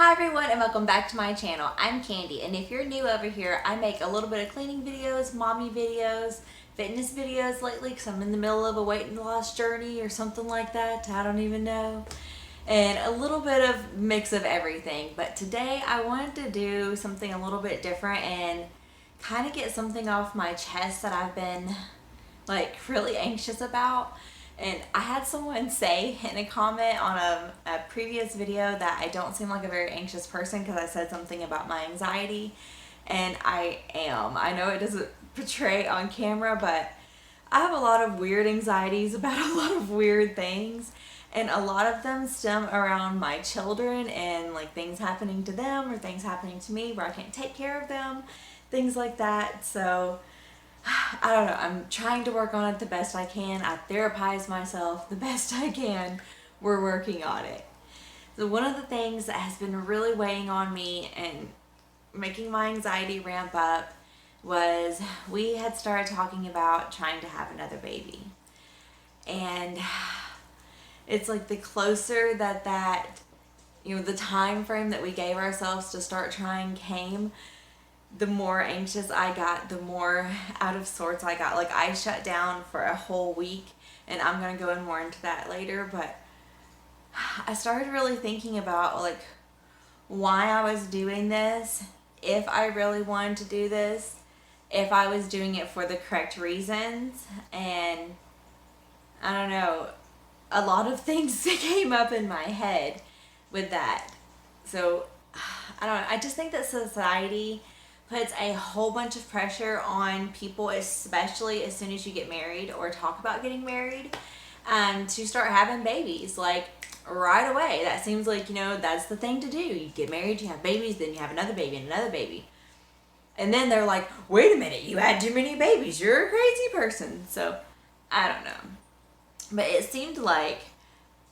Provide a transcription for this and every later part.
Hi everyone and welcome back to my channel. I'm Candy, and if you're new over here, I make a little bit of cleaning videos, mommy videos, fitness videos lately because I'm in the middle of a weight and loss journey or something like that. I don't even know. And a little bit of mix of everything. But today I wanted to do something a little bit different and kind of get something off my chest that I've been like really anxious about. And I had someone say in a comment on a previous video that I don't seem like a very anxious person because I said something about my anxiety, and I am. I know it doesn't portray on camera, but I have a lot of weird anxieties about a lot of weird things, and a lot of them stem around my children and like things happening to them or things happening to me where I can't take care of them, things like that. So I don't know, I'm trying to work on it the best I can. I therapize myself the best I can. We're working on it. So one of the things that has been really weighing on me and making my anxiety ramp up was we had started talking about trying to have another baby. And it's like the closer that the time frame that we gave ourselves to start trying came, the more anxious I got, the more out of sorts I got. Like, I shut down for a whole week, and I'm going to go in more into that later, but I started really thinking about like why I was doing this, if I really wanted to do this, if I was doing it for the correct reasons, and I don't know, a lot of things came up in my head with that. So I don't know, I just think that society puts a whole bunch of pressure on people, especially as soon as you get married or talk about getting married, to start having babies like right away. That seems like, that's the thing to do. You get married, you have babies, then you have another baby and another baby. And then they're like, wait a minute, you had too many babies. You're a crazy person. So I don't know. But it seemed like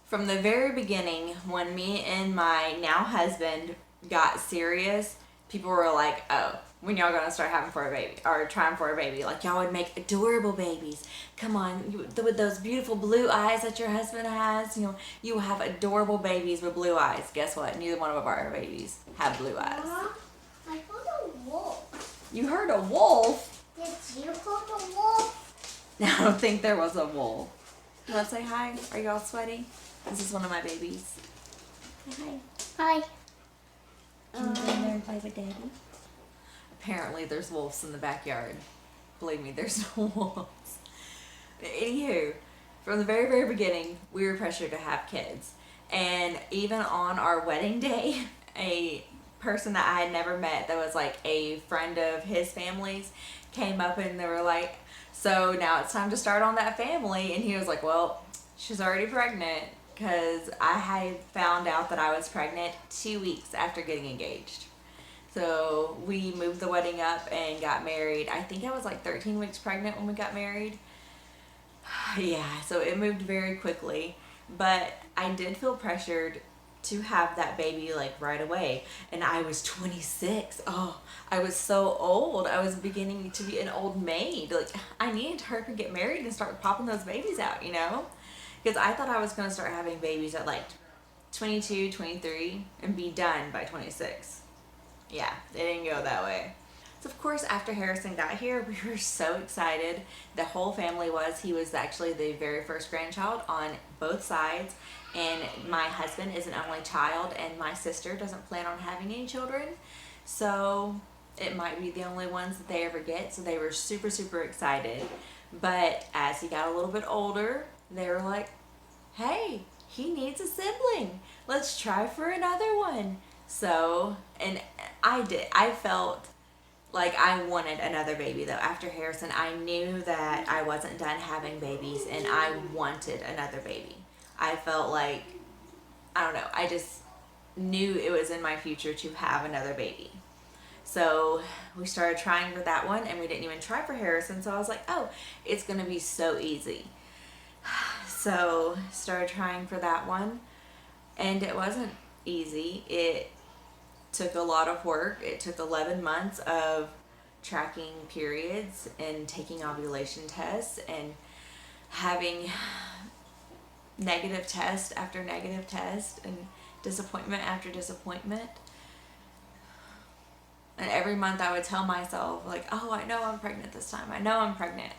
from the very beginning, when me and my now husband got serious, people were like, oh, when y'all gonna start having for a baby or trying for a baby? Like, y'all would make adorable babies. Come on, with those beautiful blue eyes that your husband has, you will have adorable babies with blue eyes. Guess what? Neither one of our babies have blue eyes. Mama, I heard a wolf. You heard a wolf? Did you heard a wolf? I don't think there was a wolf. You want to say hi? Are y'all sweaty? This is one of my babies. Say hi. Hi. Can you go in there and play with Daddy? Apparently there's wolves in the backyard. Believe me, there's no wolves. Anywho, from the very, very beginning, we were pressured to have kids. And even on our wedding day, a person that I had never met that was like a friend of his family's came up and they were like, so now it's time to start on that family. And he was like, well, she's already pregnant, because I had found out that I was pregnant 2 weeks after getting engaged. So we moved the wedding up and got married. I think I was like 13 weeks pregnant when we got married. Yeah, so it moved very quickly. But I did feel pressured to have that baby like right away. And I was 26. Oh, I was so old. I was beginning to be an old maid. Like, I needed her to get married and start popping those babies out, Because I thought I was going to start having babies at like 22, 23 and be done by 26. Yeah, it didn't go that way. So of course, after Harrison got here, we were so excited. The whole family was. He was actually the very first grandchild on both sides. And my husband is an only child, and my sister doesn't plan on having any children. So it might be the only ones that they ever get. So they were super, super excited. But as he got a little bit older, they were like, hey, he needs a sibling. Let's try for another one. So, and I felt like I wanted another baby though. After Harrison, I knew that I wasn't done having babies and I wanted another baby. I felt like, I don't know, I just knew it was in my future to have another baby. So we started trying for that one, and we didn't even try for Harrison. So I was like, oh, it's going to be so easy. So started trying for that one, and it wasn't easy. It took a lot of work. It took 11 months of tracking periods and taking ovulation tests and having negative test after negative test and disappointment after disappointment. And every month I would tell myself, like, oh, I know I'm pregnant this time. I know I'm pregnant.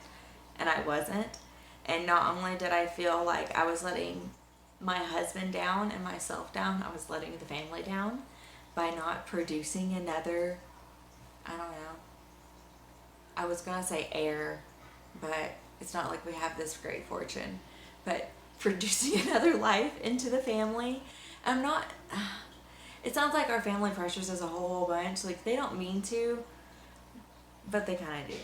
And I wasn't. And not only did I feel like I was letting my husband down and myself down, I was letting the family down by not producing another, I don't know, I was going to say heir, but it's not like we have this great fortune. But producing another life into the family, I'm not, it sounds like our family pressures us a whole bunch. Like, they don't mean to, but they kind of do.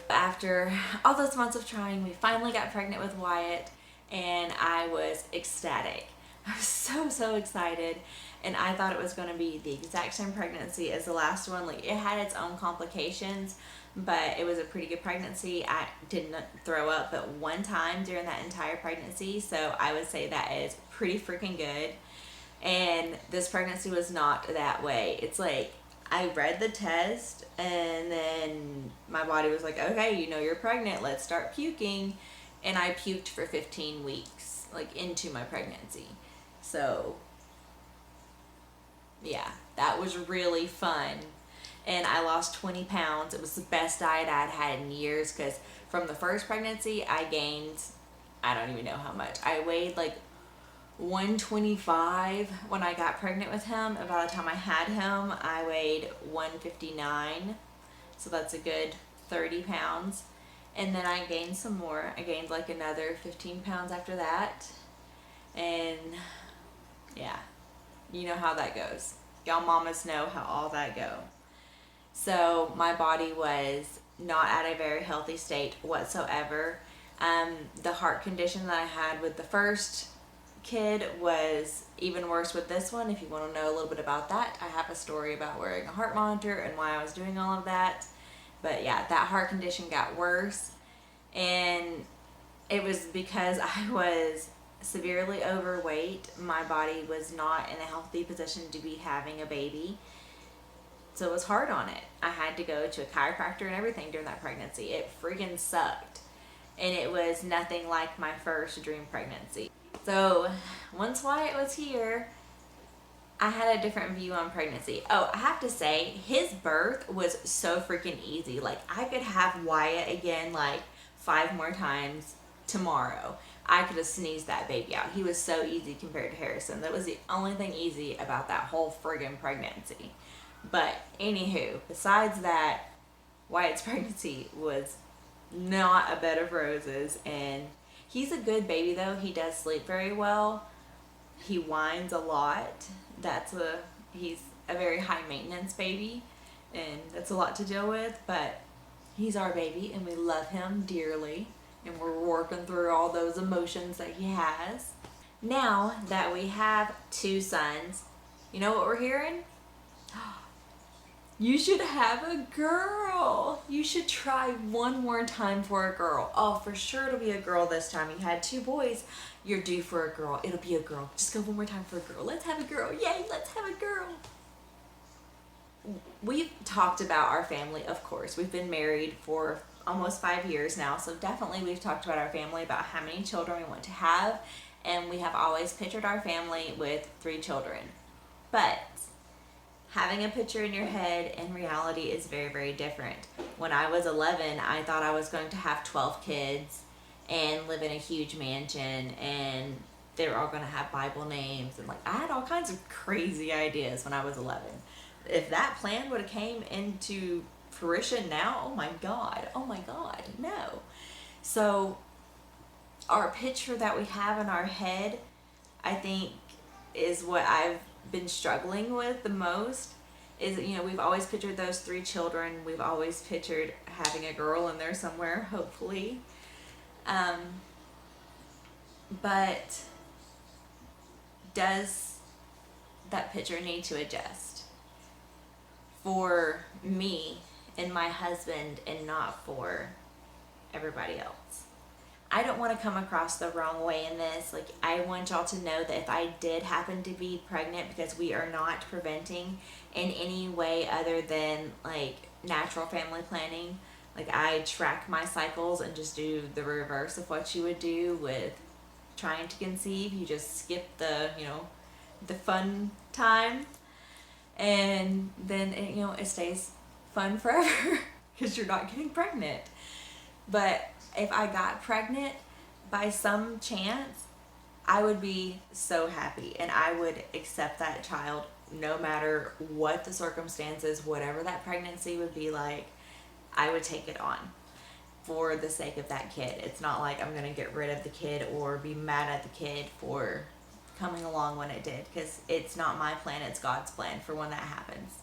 After all those months of trying, we finally got pregnant with Wyatt, and I was ecstatic. I was so excited, and I thought it was going to be the exact same pregnancy as the last one. Like, it had its own complications, but it was a pretty good pregnancy. I didn't throw up but one time during that entire pregnancy, so I would say that is pretty freaking good. And this pregnancy was not that way. It's like, I read the test, and then my body was like, okay, you know you're pregnant, let's start puking. And I puked for 15 weeks, like, into my pregnancy. So, yeah, that was really fun. And I lost 20 pounds. It was the best diet I'd had in years, because from the first pregnancy, I gained, I don't even know how much. I weighed like 125 when I got pregnant with him, and by the time I had him, I weighed 159, so that's a good 30 pounds. And then I gained some more. I gained like another 15 pounds after that, and yeah, you know how that goes. Y'all mamas know how all that go. So my body was not at a very healthy state whatsoever. The heart condition that I had with the first kid was even worse with this one. If you want to know a little bit about that, I have a story about wearing a heart monitor and why I was doing all of that. But yeah, that heart condition got worse, and it was because I was severely overweight. My body was not in a healthy position to be having a baby, so it was hard on it. I had to go to a chiropractor and everything during that pregnancy. It freaking sucked, and it was nothing like my first dream pregnancy. So once Wyatt was here, I had a different view on pregnancy. Oh, I have to say, his birth was so freaking easy. Like, I could have Wyatt again like 5 more times tomorrow. I could have sneezed that baby out. He was so easy compared to Harrison. That was the only thing easy about that whole friggin' pregnancy. But anywho, besides that, Wyatt's pregnancy was not a bed of roses, and he's a good baby though. He does sleep very well. He whines a lot. He's a very high maintenance baby, and that's a lot to deal with, but he's our baby and we love him dearly, and we're working through all those emotions that he has. Now that we have 2 sons, you know what we're hearing? You should have a girl. You should try one more time for a girl. Oh, for sure it'll be a girl this time. You had 2 boys. You're due for a girl. It'll be a girl. Just go one more time for a girl. Let's have a girl. Yay, let's have a girl. We've talked about our family, of course. We've been married for almost 5 years now, so definitely we've talked about our family, about how many children we want to have, and we have always pictured our family with 3 children. But having a picture in your head and reality is very, very different. When I was 11, I thought I was going to have 12 kids and live in a huge mansion, and they were all going to have Bible names, and like, I had all kinds of crazy ideas when I was 11. If that plan would have came into fruition now, oh my God, no. So our picture that we have in our head, I think, is what I've been struggling with the most. Is, you know, we've always pictured those 3 children. We've always pictured having a girl in there somewhere, hopefully. But does that picture need to adjust for me and my husband and not for everybody else? I don't want to come across the wrong way in this. Like, I want y'all to know that if I did happen to be pregnant, because we are not preventing in any way other than like natural family planning. Like, I track my cycles and just do the reverse of what you would do with trying to conceive. You just skip the, the fun time, and then it stays fun forever because you're not getting pregnant. But if I got pregnant by some chance, I would be so happy and I would accept that child no matter what the circumstances, whatever that pregnancy would be like. I would take it on for the sake of that kid. It's not like I'm going to get rid of the kid or be mad at the kid for coming along when it did, because it's not my plan, it's God's plan for when that happens.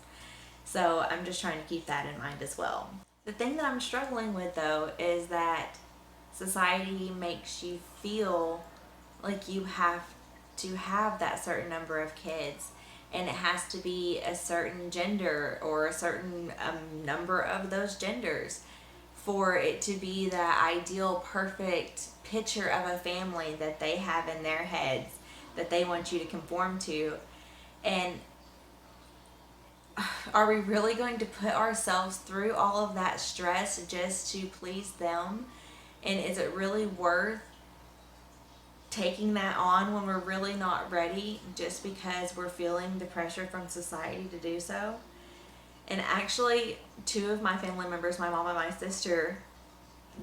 So I'm just trying to keep that in mind as well. The thing that I'm struggling with though is that society makes you feel like you have to have that certain number of kids, and it has to be a certain gender or a certain number of those genders for it to be the ideal perfect picture of a family that they have in their heads that they want you to conform to. And are we really going to put ourselves through all of that stress just to please them? And is it really worth taking that on when we're really not ready just because we're feeling the pressure from society to do so? And actually, two of my family members, my mom and my sister,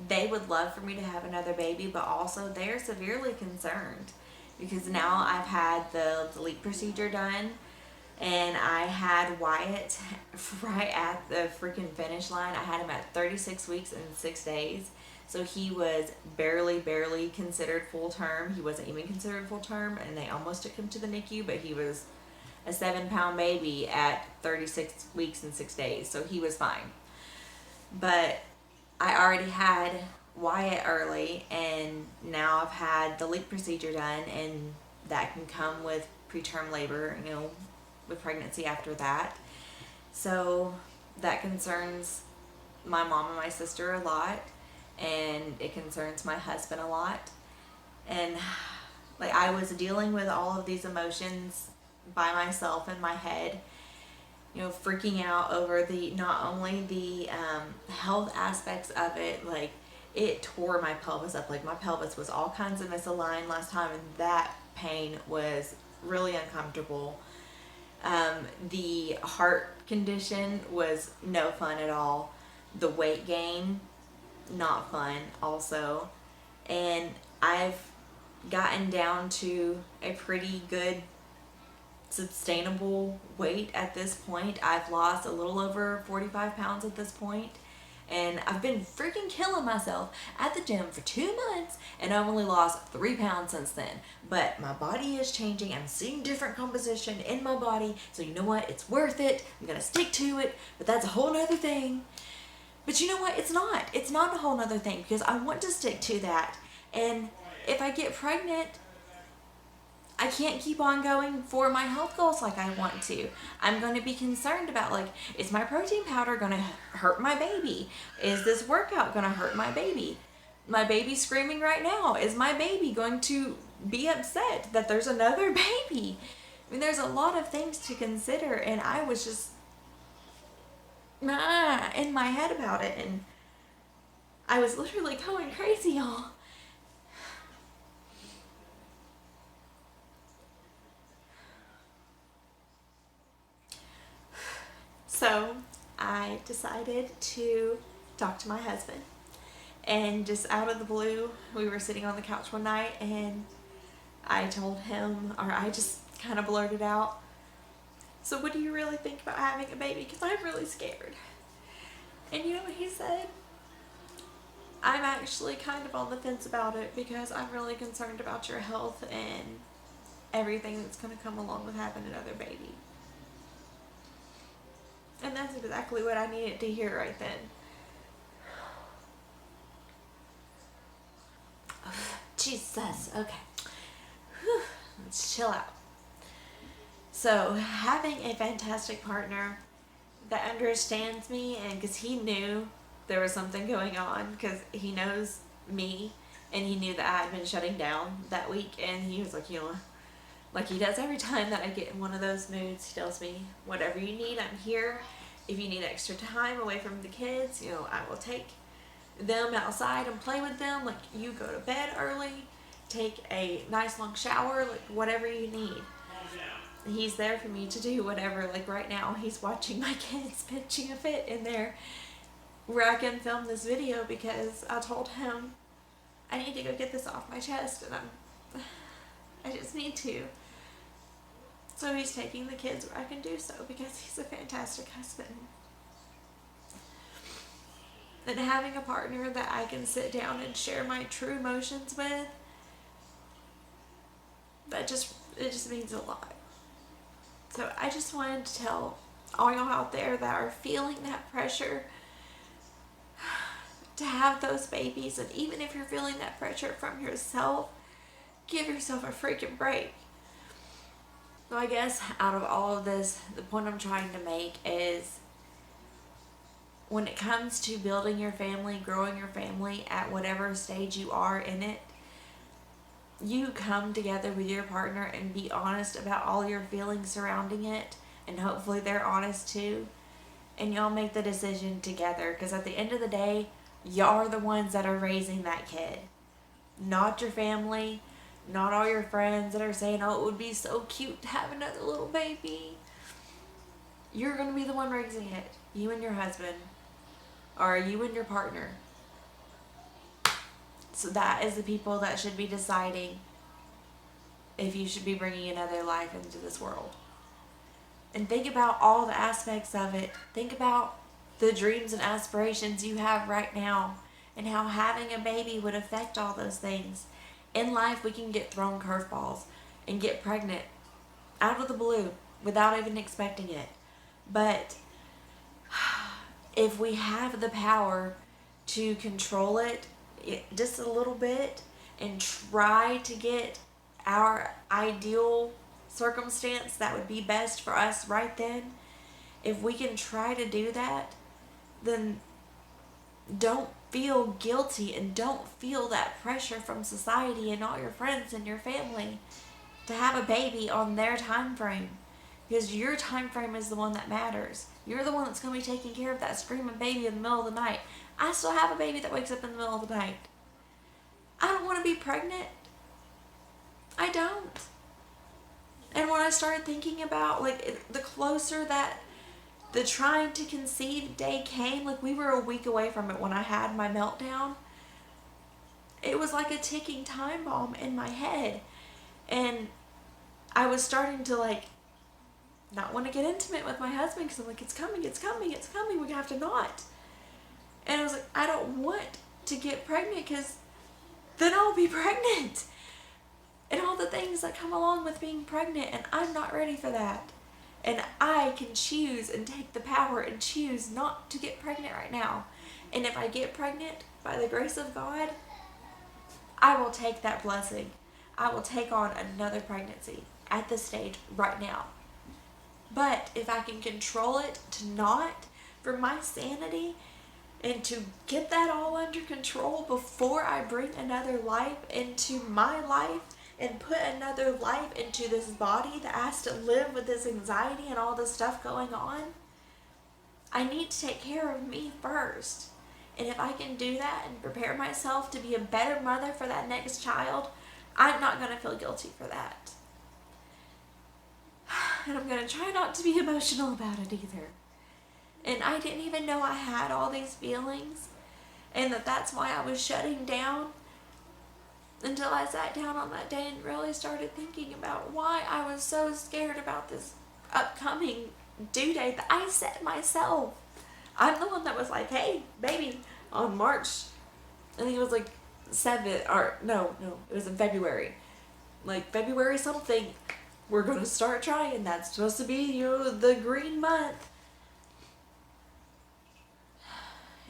they would love for me to have another baby, but also they're severely concerned because now I've had the LEEP procedure done, and I had Wyatt right at the freaking finish line. I had him at 36 weeks and 6 days. So he was barely considered full term. He wasn't even considered full term, and they almost took him to the NICU, but he was a 7-pound baby at 36 weeks and 6 days. So he was fine. But I already had Wyatt early, and now I've had the LEEP procedure done, and that can come with preterm labor, with pregnancy after that. So that concerns my mom and my sister a lot, and it concerns my husband a lot. And like, I was dealing with all of these emotions by myself in my head, freaking out over not only the health aspects of it, like it tore my pelvis up. Like my pelvis was all kinds of misaligned last time, and that pain was really uncomfortable. The heart condition was no fun at all. The weight gain, not fun also. And I've gotten down to a pretty good sustainable weight at this point. I've lost a little over 45 pounds at this point, and I've been freaking killing myself at the gym for 2 months, and I've only lost 3 pounds since then. But my body is changing. I'm seeing different composition in my body, so you know what? It's worth it. I'm gonna stick to it, but that's a whole nother thing. But you know what? It's not a whole nother thing, because I want to stick to that. And if I get pregnant, I can't keep on going for my health goals like I want to. I'm going to be concerned about, like, is my protein powder going to hurt my baby? Is this workout going to hurt my baby? My baby's screaming right now. Is my baby going to be upset that there's another baby? I mean, there's a lot of things to consider, and I was just in my head about it, and I was literally going crazy, y'all. So I decided to talk to my husband, and just out of the blue, we were sitting on the couch one night, and I told him, or I just kind of blurted out, "So what do you really think about having a baby? Because I'm really scared." And you know what he said? "I'm actually kind of on the fence about it because I'm really concerned about your health and everything that's going to come along with having another baby." And that's exactly what I needed to hear right then. Jesus, okay. Whew. Let's chill out. So, having a fantastic partner that understands me, and because he knew there was something going on, because he knows me, and he knew that I had been shutting down that week, and he was like, like he does every time that I get in one of those moods, he tells me, "Whatever you need, I'm here. If you need extra time away from the kids, I will take them outside and play with them. Like, you go to bed early, take a nice long shower, like whatever you need." he's there for me to do whatever. Like right now, he's watching my kids pitching a fit in there where I can film this video because I told him I need to go get this off my chest, and I just need to. So he's taking the kids where I can do so because he's a fantastic husband. And having a partner that I can sit down and share my true emotions with, it just means a lot. So I just wanted to tell all y'all out there that are feeling that pressure to have those babies, and even if you're feeling that pressure from yourself, give yourself a freaking break. So I guess out of all of this, the point I'm trying to make is when it comes to building your family, growing your family at whatever stage you are in it, you come together with your partner and be honest about all your feelings surrounding it, and hopefully they're honest too, and y'all make the decision together, because at the end of the day, y'all are the ones that are raising that kid, not your family, not all your friends that are saying, oh, it would be so cute to have another little baby. You're going to be the one raising it, you and your husband, or you and your partner. So that is the people that should be deciding if you should be bringing another life into this world. And think about all the aspects of it. Think about the dreams and aspirations you have right now, and how having a baby would affect all those things. In life, we can get thrown curveballs and get pregnant out of the blue without even expecting it. But if we have the power to control it just a little bit and try to get our ideal circumstance that would be best for us right then, if we can try to do that, then don't feel guilty and don't feel that pressure from society and all your friends and your family to have a baby on their time frame, because your time frame is the one that matters. You're the one that's going to be taking care of that screaming baby in the middle of the night. I still have a baby that wakes up in the middle of the night. I don't want to be pregnant. I don't. And when I started thinking about, like, the closer that the trying to conceive day came, like, we were a week away from it when I had my meltdown. It was like a ticking time bomb in my head. And I was starting to, like, not want to get intimate with my husband because I'm like, it's coming, it's coming, it's coming, we have to not. And I was like, I don't want to get pregnant because then I'll be pregnant. And all the things that come along with being pregnant, and I'm not ready for that. And I can choose and take the power and choose not to get pregnant right now. And if I get pregnant, by the grace of God, I will take that blessing. I will take on another pregnancy at this stage right now. But if I can control it to not, for my sanity, and to get that all under control before I bring another life into my life and put another life into this body that has to live with this anxiety and all this stuff going on, I need to take care of me first. And if I can do that and prepare myself to be a better mother for that next child, I'm not going to feel guilty for that. And I'm going to try not to be emotional about it either. And I didn't even know I had all these feelings, and that's why I was shutting down, until I sat down on that day and really started thinking about why I was so scared about this upcoming due date that I set myself. I'm the one that was like, hey, baby, on March, I think it was like 7th, or no, it was in February. Like February something, we're going to start trying. That's supposed to be, the green month.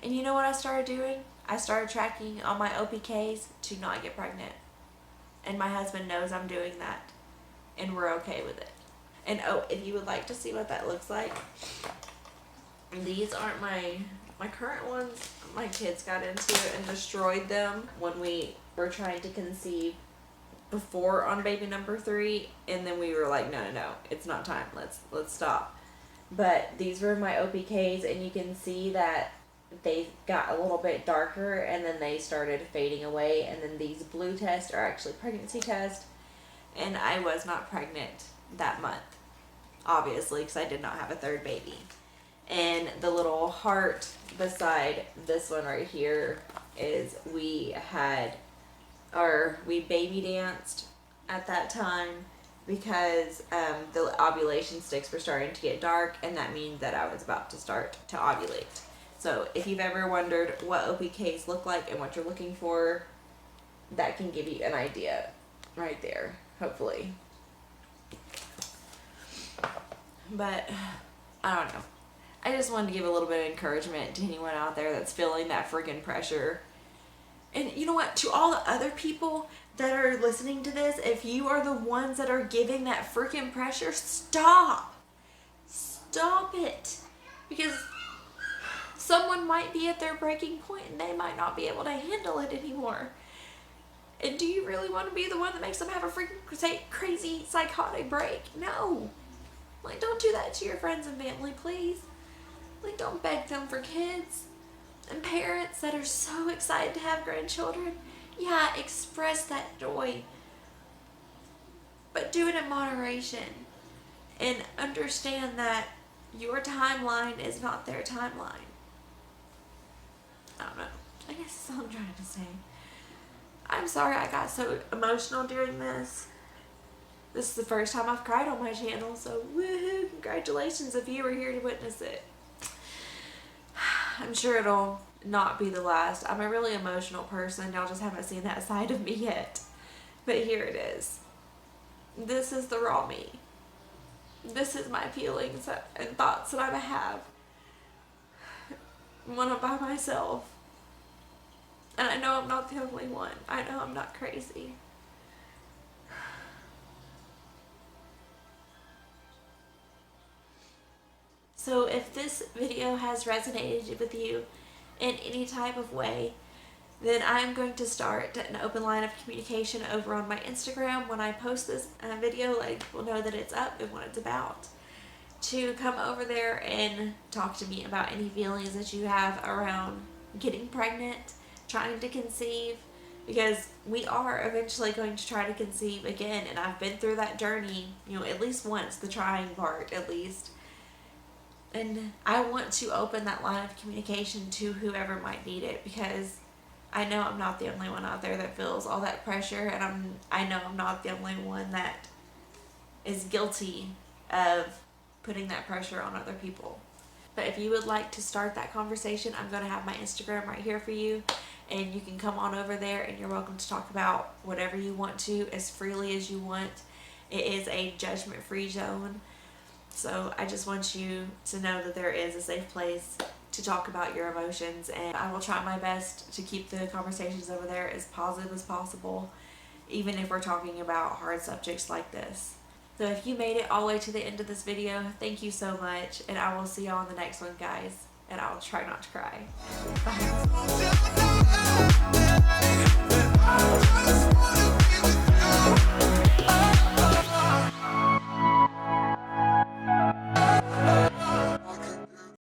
And you know what I started doing? I started tracking all my OPKs to not get pregnant. And my husband knows I'm doing that. And we're okay with it. And oh, if you would like to see what that looks like, these aren't my current ones. My kids got into it and destroyed them when we were trying to conceive before on baby number 3. And then we were like, no, it's not time. Let's stop. But these were my OPKs, and you can see that they got a little bit darker and then they started fading away. And then these blue tests are actually pregnancy tests, and I was not pregnant that month. obviously, because I did not have a third baby. And the little heart beside this one right here is we baby danced at that time because the ovulation sticks were starting to get dark, and that means that I was about to start to ovulate. So if you've ever wondered what OPKs look like and what you're looking for, that can give you an idea right there, hopefully. But I don't know. I just wanted to give a little bit of encouragement to anyone out there that's feeling that freaking pressure. And you know what? To all the other people that are listening to this, if you are the ones that are giving that freaking pressure, stop. Stop it. Because someone might be at their breaking point and they might not be able to handle it anymore. And do you really want to be the one that makes them have a freaking crazy psychotic break? No. Like, don't do that to your friends and family, please. Like, don't beg them for kids. And parents that are so excited to have grandchildren, yeah, express that joy. But do it in moderation. And understand that your timeline is not their timeline. I don't know. I guess that's all I'm trying to say. I'm sorry I got so emotional during this. This is the first time I've cried on my channel, so woohoo, congratulations if you were here to witness it. I'm sure it'll not be the last. I'm a really emotional person. Y'all just haven't seen that side of me yet. But here it is. This is the raw me. This is my feelings and thoughts that I have when I'm by myself. And I know I'm not the only one. I know I'm not crazy. So if this video has resonated with you in any type of way, then I'm going to start an open line of communication over on my Instagram. When I post this video, like, people know that it's up and what it's about. To come over there and talk to me about any feelings that you have around getting pregnant, trying to conceive, because we are eventually going to try to conceive again, and I've been through that journey, you know, at least once, the trying part at least. And I want to open that line of communication to whoever might need it, because I know I'm not the only one out there that feels all that pressure, and I know I'm not the only one that is guilty of putting that pressure on other people. But if you would like to start that conversation, I'm going to have my Instagram right here for you, and you can come on over there and you're welcome to talk about whatever you want to as freely as you want. It is a judgment-free zone. So I just want you to know that there is a safe place to talk about your emotions, and I will try my best to keep the conversations over there as positive as possible, even if we're talking about hard subjects like this. So if you made it all the way to the end of this video, thank you so much, and I will see y'all in the next one, guys, and I will try not to cry. Bye.